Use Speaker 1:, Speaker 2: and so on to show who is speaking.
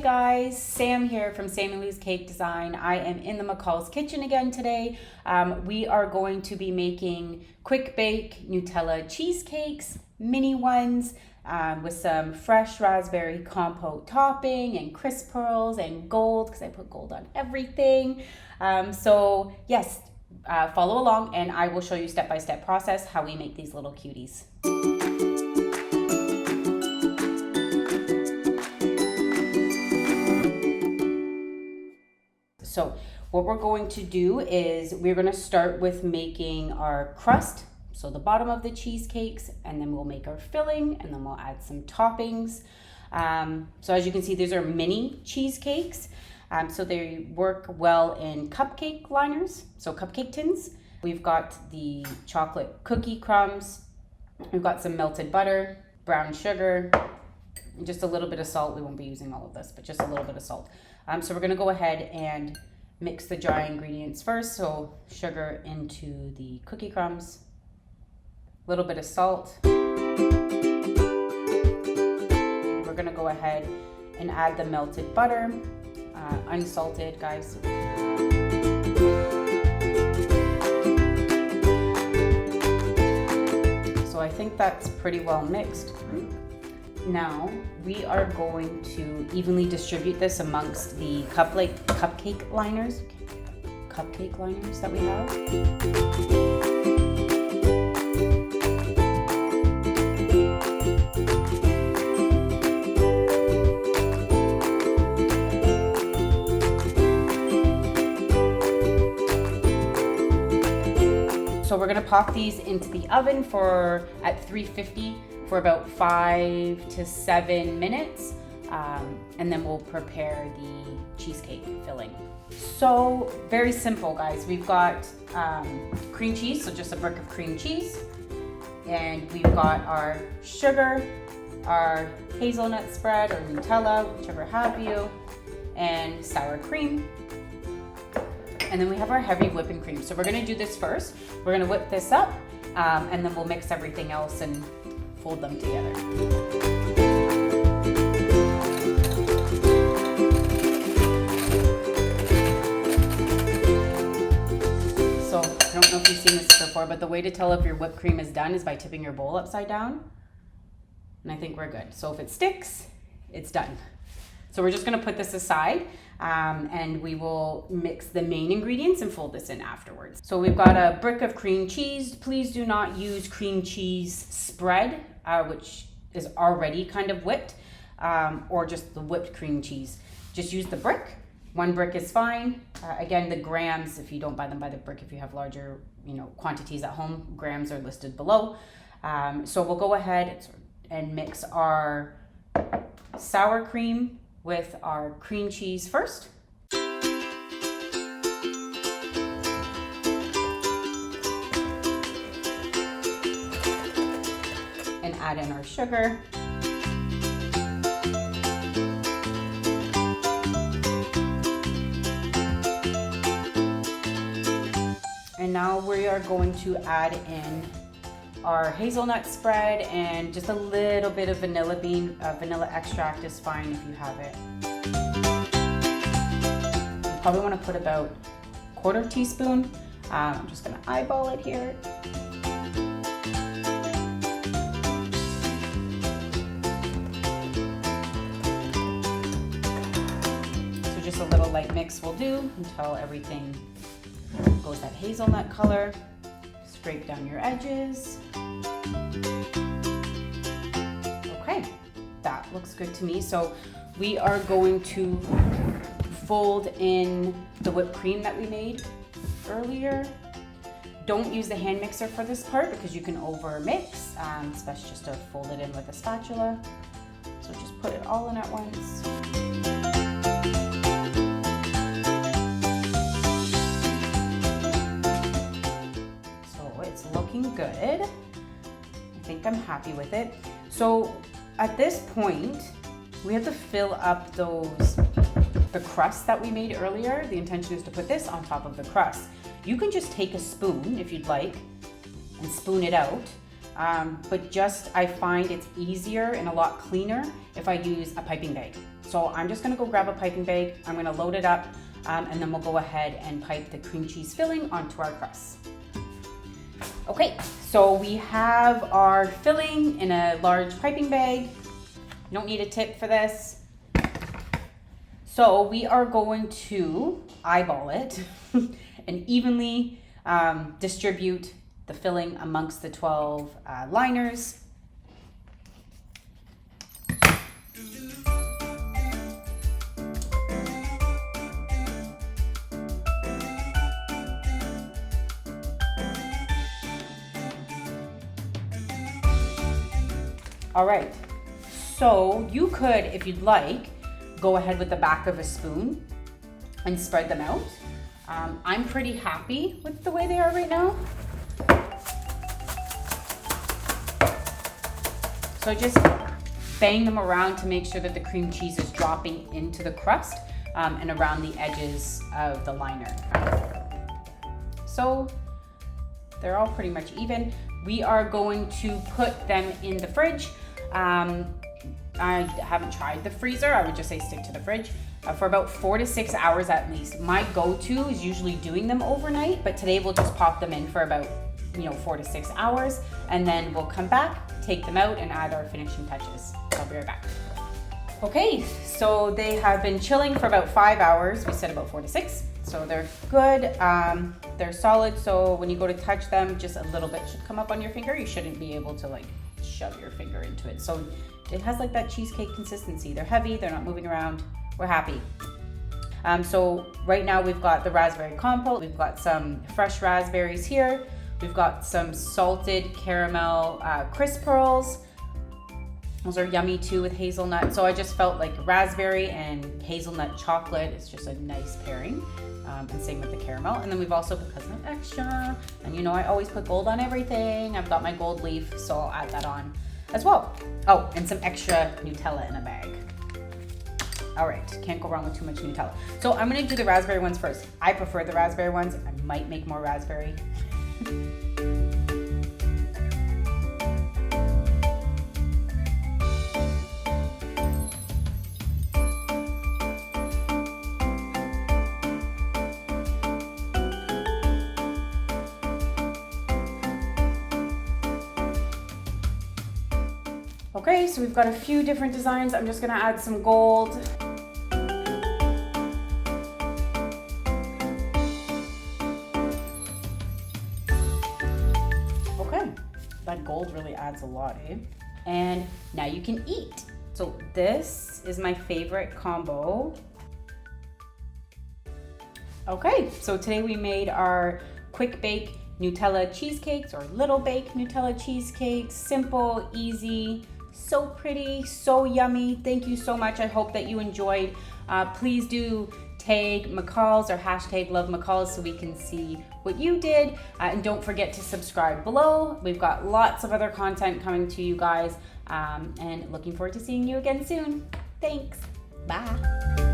Speaker 1: Hey guys, Sam here from Samantha Louise Cake Design. I am in the McCall's kitchen again today. We are going to be making quick bake Nutella cheesecakes, mini ones, with some fresh raspberry compote topping and crisp pearls and gold, because I put gold on everything. So yes, follow along and I will show you step-by-step process how we make these little cuties. So what we're going to do is we're going to start with making our crust, so the bottom of the cheesecakes, and then we'll make our filling, and then we'll add some toppings. So as you can see, these are mini cheesecakes. So they work well in cupcake liners, so cupcake tins. We've got the chocolate cookie crumbs. We've got some melted butter, brown sugar, and just a little bit of salt. We won't be using all of this, but just a little bit of salt. So we're gonna go ahead and mix the dry ingredients first. So sugar into the cookie crumbs, a little bit of salt. We're gonna go ahead and add the melted butter, unsalted, guys. So I think that's pretty well mixed. Now we are going to evenly distribute this amongst the cupcake liners that we have. So we're gonna pop these into the oven at 350 for about 5 to 7 minutes, and then we'll prepare the cheesecake filling. So very simple, guys. We've got cream cheese, so just a brick of cream cheese, and we've got our sugar, our hazelnut spread or Nutella, whichever have you, and sour cream. And then we have our heavy whipping cream. So we're gonna do this first. We're gonna whip this up, and then we'll mix everything else and fold them together. So I don't know if you've seen this before, but the way to tell if your whipped cream is done is by tipping your bowl upside down. And I think we're good. So if it sticks, it's done. So we're just gonna put this aside, and we will mix the main ingredients and fold this in afterwards. So we've got a brick of cream cheese. Please do not use cream cheese spread, which is already kind of whipped, or just the whipped cream cheese. Just use the brick. 1 brick is fine. Again, the grams, if you don't buy them by the brick, if you have larger, quantities at home, grams are listed below. So we'll go ahead and mix our sour cream with our cream cheese first. And add in our sugar. And now we are going to add in our hazelnut spread and just a little bit of vanilla extract is fine if you have it. You probably want to put about 1/4 teaspoon. I'm just going to eyeball it here. So just a little light mix will do until everything goes that hazelnut color. Scrape down your edges. Okay, that looks good to me. So we are going to fold in the whipped cream that we made earlier. Don't use the hand mixer for this part because you can over mix. It's best just to fold it in with a spatula. So just put it all in at once. Looking good. I think I'm happy with it. So at this point, we have to fill up the crust that we made earlier. The intention is to put this on top of the crust. You can just take a spoon if you'd like and spoon it out. But I find it's easier and a lot cleaner if I use a piping bag. So I'm just gonna go grab a piping bag. I'm gonna load it up and then we'll go ahead and pipe the cream cheese filling onto our crust. Okay, so we have our filling in a large piping bag. You don't need a tip for this. So we are going to eyeball it and evenly distribute the filling amongst the 12 liners. All right, so you could, if you'd like, go ahead with the back of a spoon and spread them out. I'm pretty happy with the way they are right now. So just bang them around to make sure that the cream cheese is dropping into the crust and around the edges of the liner. So they're all pretty much even. We are going to put them in the fridge. I haven't tried the freezer. I would just say stick to the fridge for about 4 to 6 hours at least. My go-to is usually doing them overnight, but today we'll just pop them in for about 4 to 6 hours, and then we'll come back, take them out, and add our finishing touches. I'll be right back. Okay, so they have been chilling for about 5 hours. We said about 4 to 6, so they're good. They're solid, so when you go to touch them, just a little bit should come up on your finger. You shouldn't be able to like shove your finger into it. So it has like that cheesecake consistency. They're heavy, they're not moving around. We're happy. So right now we've got the raspberry compote. We've got some fresh raspberries here. We've got some salted caramel crisp pearls. Those are yummy too with hazelnut. So I just felt like raspberry and hazelnut chocolate is just a nice pairing. And same with the caramel. And then we've also put Coconut Extra. And I always put gold on everything. I've got my gold leaf, so I'll add that on as well. Oh, and some extra Nutella in a bag. All right, can't go wrong with too much Nutella. So I'm gonna do the raspberry ones first. I prefer the raspberry ones. I might make more raspberry. Okay, so we've got a few different designs. I'm just gonna add some gold. Okay, that gold really adds a lot, eh? And now you can eat. So this is my favorite combo. Okay, so today we made our quick bake Nutella cheesecakes, or little bake Nutella cheesecakes. Simple, easy, so pretty, so yummy. Thank you so much. I hope that you enjoyed. Please do tag McCalls or hashtag love McCalls so we can see what you did. And don't forget to subscribe below. We've got lots of other content coming to you guys, and looking forward to seeing you again soon. Thanks. Bye.